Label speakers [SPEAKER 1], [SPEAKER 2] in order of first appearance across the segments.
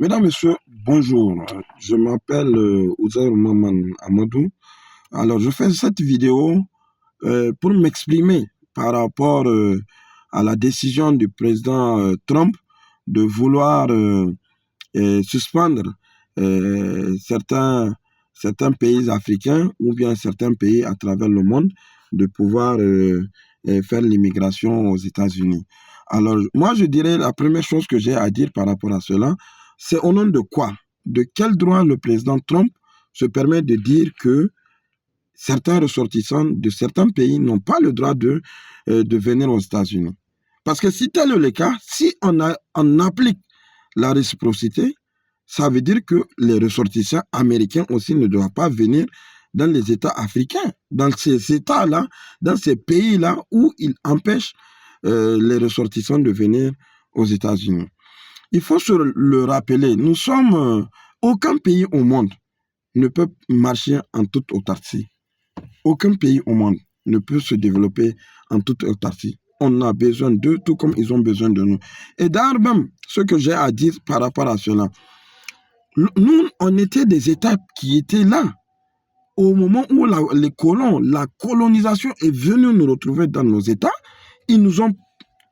[SPEAKER 1] Mesdames, Messieurs, bonjour. Je m'appelle Ouzair Maman Amadou. Alors, je fais cette vidéo pour m'exprimer par rapport à la décision du président Trump de vouloir suspendre certains pays africains ou bien certains pays à travers le monde de pouvoir faire l'immigration aux États-Unis. Alors, moi, je dirais la première chose que j'ai à dire par rapport à cela, c'est au nom de quoi? De quel droit le président Trump se permet de dire que certains ressortissants de certains pays n'ont pas le droit de venir aux États-Unis? Parce que si tel est le cas, si on applique la réciprocité, ça veut dire que les ressortissants américains aussi ne doivent pas venir dans les États africains, dans ces États-là, dans ces pays-là où ils empêchent les ressortissants de venir aux États-Unis. Il faut se le rappeler, aucun pays au monde ne peut marcher en toute autarcie. Aucun pays au monde ne peut se développer en toute autarcie. On a besoin d'eux, tout comme ils ont besoin de nous. Et d'ailleurs même, ce que j'ai à dire par rapport à cela, nous, on était des États qui étaient là. Au moment où les colons, la colonisation est venue nous retrouver dans nos États, ils nous ont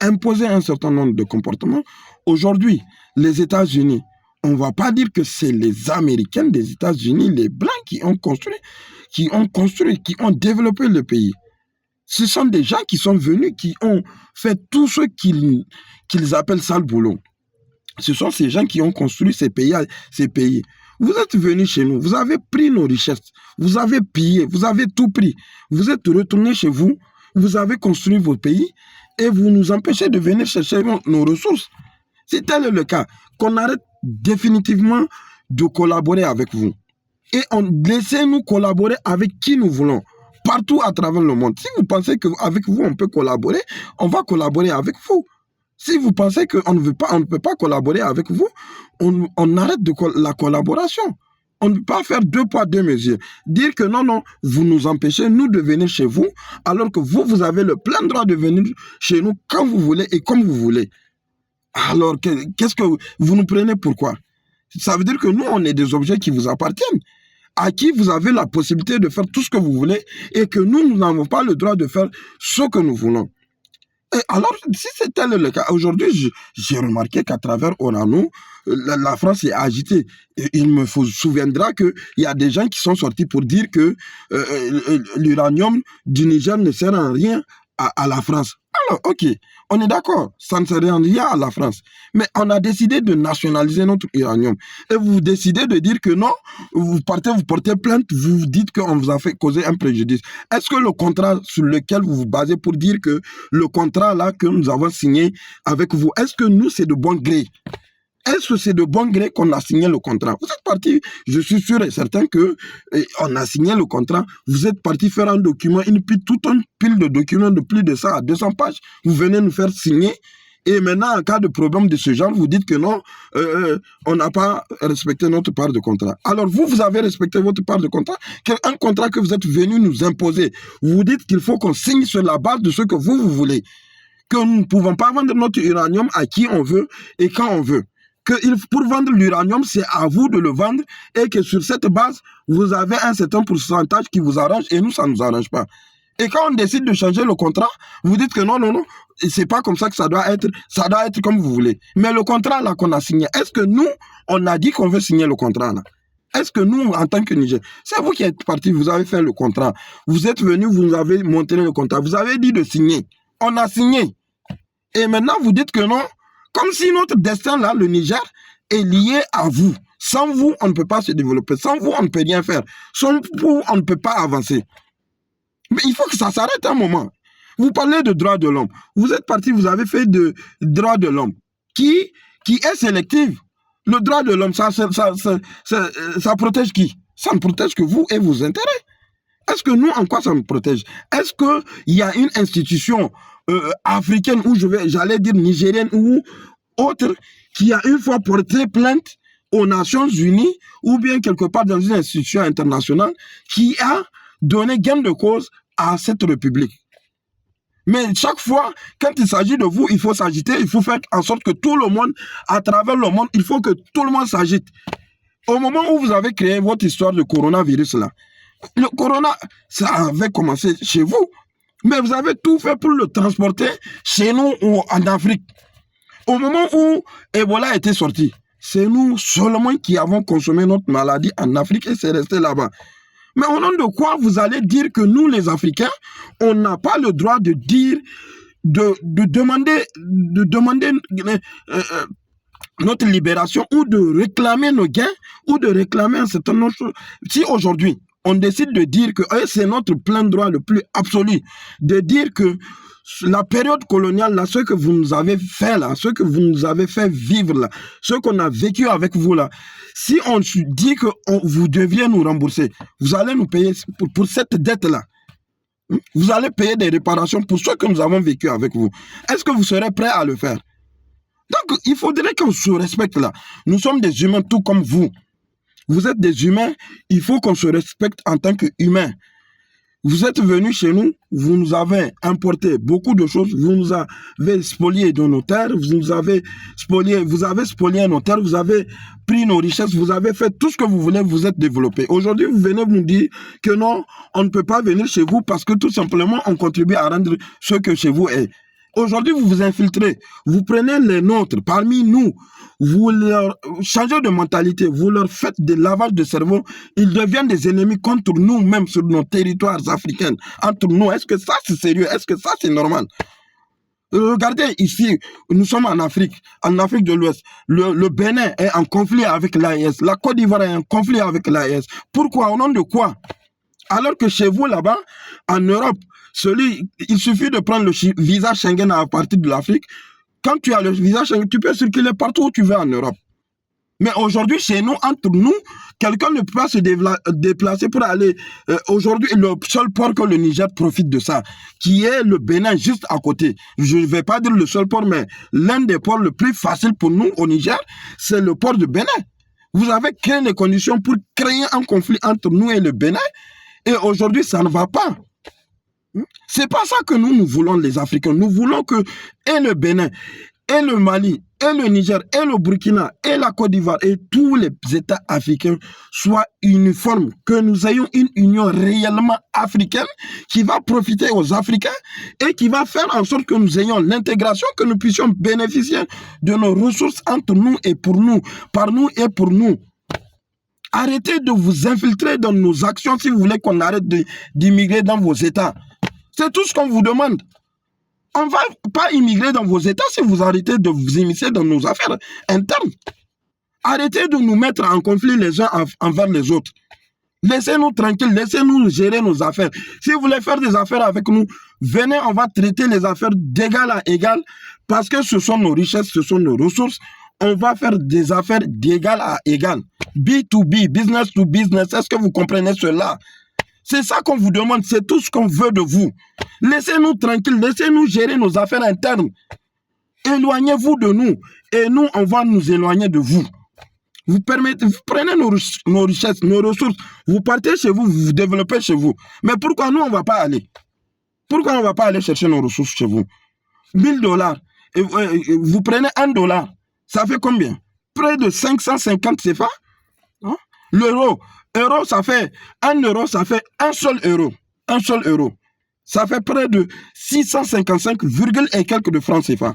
[SPEAKER 1] imposé un certain nombre de comportements. Aujourd'hui, les États-Unis, on ne va pas dire que c'est les Américains des États-Unis, les Blancs qui ont construit, qui ont développé le pays. Ce sont des gens qui sont venus, qui ont fait tout ce qu'ils appellent sale boulot. Ce sont ces gens qui ont construit ces pays. Vous êtes venus chez nous, vous avez pris nos richesses, vous avez pillé, vous avez tout pris. Vous êtes retournés chez vous, vous avez construit votre pays et vous nous empêchez de venir chercher nos ressources. Si tel est le cas, qu'on arrête définitivement de collaborer avec vous. Et laissez-nous collaborer avec qui nous voulons, partout à travers le monde. Si vous pensez qu'avec vous, on peut collaborer, on va collaborer avec vous. Si vous pensez qu'on ne peut pas collaborer avec vous, on arrête la collaboration. On ne peut pas faire deux poids, deux mesures. Dire que non, vous nous empêchez, nous, de venir chez vous, alors que vous avez le plein droit de venir chez nous quand vous voulez et comme vous voulez. Alors, qu'est-ce que vous nous prenez pourquoi? Ça veut dire que nous, on est des objets qui vous appartiennent, à qui vous avez la possibilité de faire tout ce que vous voulez et que nous n'avons pas le droit de faire ce que nous voulons. Et alors, si c'est tel le cas, aujourd'hui, j'ai remarqué qu'à travers Orano, la France est agitée. Et il me souviendra qu'il y a des gens qui sont sortis pour dire que l'uranium du Niger ne sert à rien à la France. Alors, ok, on est d'accord, ça ne sert à rien à la France. Mais on a décidé de nationaliser notre uranium. Et vous décidez de dire que non, vous portez plainte, vous dites qu'on vous a fait causer un préjudice. Est-ce que le contrat sur lequel vous vous basez pour dire que le contrat là que nous avons signé avec vous, est-ce que nous, c'est de bon gré? Est-ce que c'est de bon gré qu'on a signé le contrat? Vous êtes parti, je suis sûr et certain que on a signé le contrat. Vous êtes parti faire un document, toute une pile de documents de plus de 100 à 200 pages. Vous venez nous faire signer. Et maintenant, en cas de problème de ce genre, vous dites que non, on n'a pas respecté notre part de contrat. Alors vous avez respecté votre part de contrat, un contrat que vous êtes venu nous imposer. Vous dites qu'il faut qu'on signe sur la base de ce que vous voulez. Que nous ne pouvons pas vendre notre uranium à qui on veut et quand on veut. Que pour vendre l'uranium, c'est à vous de le vendre et que sur cette base, vous avez un certain pourcentage qui vous arrange et nous, ça ne nous arrange pas. Et quand on décide de changer le contrat, vous dites que non, c'est pas comme ça que ça doit être comme vous voulez. Mais le contrat là qu'on a signé, est-ce que nous, on a dit qu'on veut signer le contrat là? Est-ce que nous, en tant que Niger, c'est vous qui êtes parti, vous avez fait le contrat, vous êtes venu, vous nous avez montré le contrat, vous avez dit de signer, on a signé. Et maintenant, vous dites que non, comme si notre destin là, le Niger, est lié à vous. Sans vous, on ne peut pas se développer. Sans vous, on ne peut rien faire. Sans vous, on ne peut pas avancer. Mais il faut que ça s'arrête un moment. Vous parlez de droits de l'homme. Vous êtes parti, vous avez fait de droits de l'homme qui est sélective. Le droit de l'homme, ça protège qui? Ça ne protège que vous et vos intérêts. Est-ce que nous, en quoi ça nous protège? Est-ce qu'il y a une institution africaine, ou j'allais dire nigérienne, ou autre, qui a une fois porté plainte aux Nations Unies, ou bien quelque part dans une institution internationale, qui a donné gain de cause à cette république? Mais chaque fois, quand il s'agit de vous, il faut s'agiter, il faut faire en sorte que tout le monde, à travers le monde, il faut que tout le monde s'agite. Au moment où vous avez créé votre histoire de coronavirus là, le corona, ça avait commencé chez vous, mais vous avez tout fait pour le transporter chez nous ou en Afrique. Au moment où Ebola était sorti, c'est nous seulement qui avons consommé notre maladie en Afrique et c'est resté là-bas. Mais au nom de quoi vous allez dire que nous, les Africains, on n'a pas le droit de dire, de demander notre libération ou de réclamer nos gains ou de réclamer un certain nombre de choses. Si aujourd'hui, on décide de dire que c'est notre plein droit le plus absolu, de dire que la période coloniale, là, ce que vous nous avez fait là, ce que vous nous avez fait vivre là, ce qu'on a vécu avec vous là, si on dit que vous deviez nous rembourser, vous allez nous payer pour cette dette-là. Vous allez payer des réparations pour ce que nous avons vécu avec vous. Est-ce que vous serez prêt à le faire? Donc, il faudrait qu'on se respecte là. Nous sommes des humains tout comme vous. Vous êtes des humains, il faut qu'on se respecte en tant qu'humains. Vous êtes venus chez nous, vous nous avez importé beaucoup de choses, vous nous avez spolié de nos terres, vous avez spolié nos terres, vous avez pris nos richesses, vous avez fait tout ce que vous voulez, vous êtes développés. Aujourd'hui, vous venez nous dire que non, on ne peut pas venir chez vous parce que tout simplement, on contribue à rendre ce que chez vous est. Aujourd'hui, vous vous infiltrez, vous prenez les nôtres parmi nous, vous leur changez de mentalité, vous leur faites des lavages de cerveau, ils deviennent des ennemis contre nous, même sur nos territoires africains, entre nous. Est-ce que ça c'est sérieux? Est-ce que ça c'est normal? Regardez ici, nous sommes en Afrique de l'Ouest. Le Bénin est en conflit avec l'AES, la Côte d'Ivoire est en conflit avec l'AES. Pourquoi? Au nom de quoi? Alors que chez vous là-bas, en Europe, il suffit de prendre le visa Schengen à partir de l'Afrique. Quand tu as le visa Schengen, tu peux circuler partout où tu veux en Europe. Mais aujourd'hui, chez nous, entre nous, quelqu'un ne peut pas se déplacer pour aller... aujourd'hui, le seul port que le Niger profite de ça, qui est le Bénin juste à côté. Je ne vais pas dire le seul port, mais l'un des ports le plus facile pour nous au Niger, c'est le port de Bénin. Vous avez créé les conditions pour créer un conflit entre nous et le Bénin. Et aujourd'hui, ça ne va pas. C'est pas ça que nous voulons, les Africains. Nous voulons que et le Bénin, et le Mali, et le Niger, et le Burkina, et la Côte d'Ivoire, et tous les États africains soient uniformes, que nous ayons une union réellement africaine qui va profiter aux Africains et qui va faire en sorte que nous ayons l'intégration, que nous puissions bénéficier de nos ressources entre nous et pour nous, par nous et pour nous. Arrêtez de vous infiltrer dans nos actions si vous voulez qu'on arrête d'immigrer dans vos États. C'est tout ce qu'on vous demande. On ne va pas immigrer dans vos États si vous arrêtez de vous immiscer dans nos affaires internes. Arrêtez de nous mettre en conflit les uns envers les autres. Laissez-nous tranquilles, laissez-nous gérer nos affaires. Si vous voulez faire des affaires avec nous, venez, on va traiter les affaires d'égal à égal parce que ce sont nos richesses, ce sont nos ressources. On va faire des affaires d'égal à égal. B2B, business to business. Est-ce que vous comprenez cela? C'est ça qu'on vous demande, c'est tout ce qu'on veut de vous. Laissez-nous tranquilles, laissez-nous gérer nos affaires internes. Éloignez-vous de nous et nous, on va nous éloigner de vous. Vous prenez nos richesses, nos ressources, vous partez chez vous, vous vous développez chez vous. Mais pourquoi nous, on ne va pas aller? Pourquoi on ne va pas aller chercher nos ressources chez vous? 1000 $. Et vous prenez $1. Ça fait combien? Près de 550 CFA. Hein? L'euro, ça fait 1 euro, ça fait un seul euro. Un seul euro. Ça fait près de 655, et quelques de francs CFA.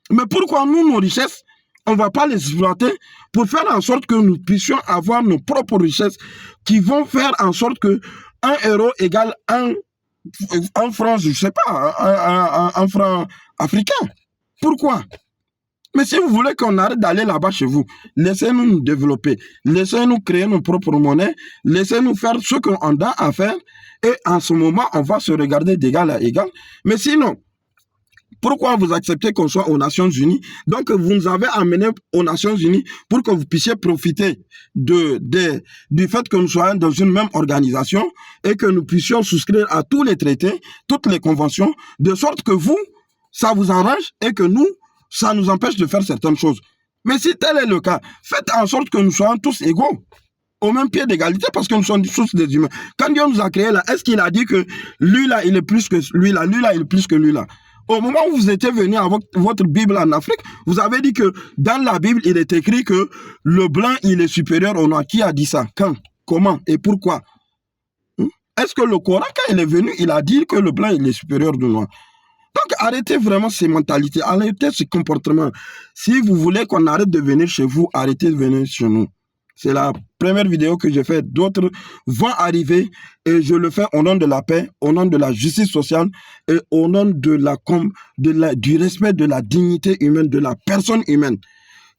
[SPEAKER 1] Mais pourquoi nous, nos richesses, on ne va pas les exploiter pour faire en sorte que nous puissions avoir nos propres richesses qui vont faire en sorte que 1 euro égale un franc, je ne sais pas, un franc africain. Pourquoi? Mais si vous voulez qu'on arrête d'aller là-bas chez vous, laissez-nous nous développer, laissez-nous créer nos propres monnaies, laissez-nous faire ce qu'on a à faire et en ce moment, on va se regarder d'égal à égal. Mais sinon, pourquoi vous acceptez qu'on soit aux Nations Unies? Donc, vous nous avez amenés aux Nations Unies pour que vous puissiez profiter du fait que nous soyons dans une même organisation et que nous puissions souscrire à tous les traités, toutes les conventions, de sorte que vous, ça vous arrange et que nous, ça nous empêche de faire certaines choses. Mais si tel est le cas, faites en sorte que nous soyons tous égaux. au même pied d'égalité parce que nous sommes tous des humains. Quand Dieu nous a créés là, est-ce qu'il a dit que lui là, il est plus que lui là, il est plus que lui là? Au moment où vous étiez venu avec votre Bible en Afrique, vous avez dit que dans la Bible, il est écrit que le blanc, il est supérieur au noir. Qui a dit ça? Quand? Comment? Et pourquoi? Est-ce que le Coran, quand il est venu, il a dit que le blanc, il est supérieur au noir? Donc, arrêtez vraiment ces mentalités, arrêtez ce comportement. Si vous voulez qu'on arrête de venir chez vous, arrêtez de venir chez nous. C'est la première vidéo que j'ai faite. D'autres vont arriver et je le fais au nom de la paix, au nom de la justice sociale et au nom du respect de la dignité humaine, de la personne humaine.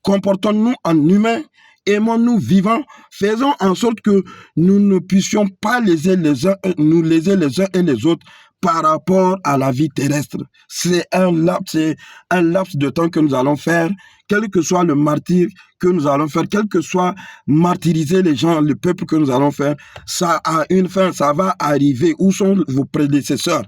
[SPEAKER 1] Comportons-nous en humains, aimons-nous vivants, faisons en sorte que nous ne puissions pas nous léser les uns et les autres par rapport à la vie terrestre. C'est un laps de temps que nous allons faire, quel que soit le martyr que nous allons faire, quel que soit martyriser les gens, le peuple que nous allons faire, ça a une fin, ça va arriver. Où sont vos prédécesseurs?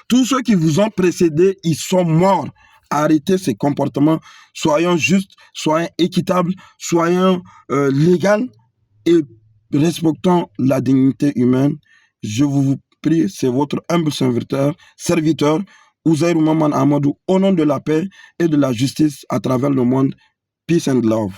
[SPEAKER 1] Tous ceux qui vous ont précédés, ils sont morts. Arrêtez ces comportements, soyons justes, soyons équitables, soyons légaux et respectons la dignité humaine. Je vous prie, c'est votre humble serviteur, Ouzairu Maman Amadou, au nom de la paix et de la justice à travers le monde. Peace and love.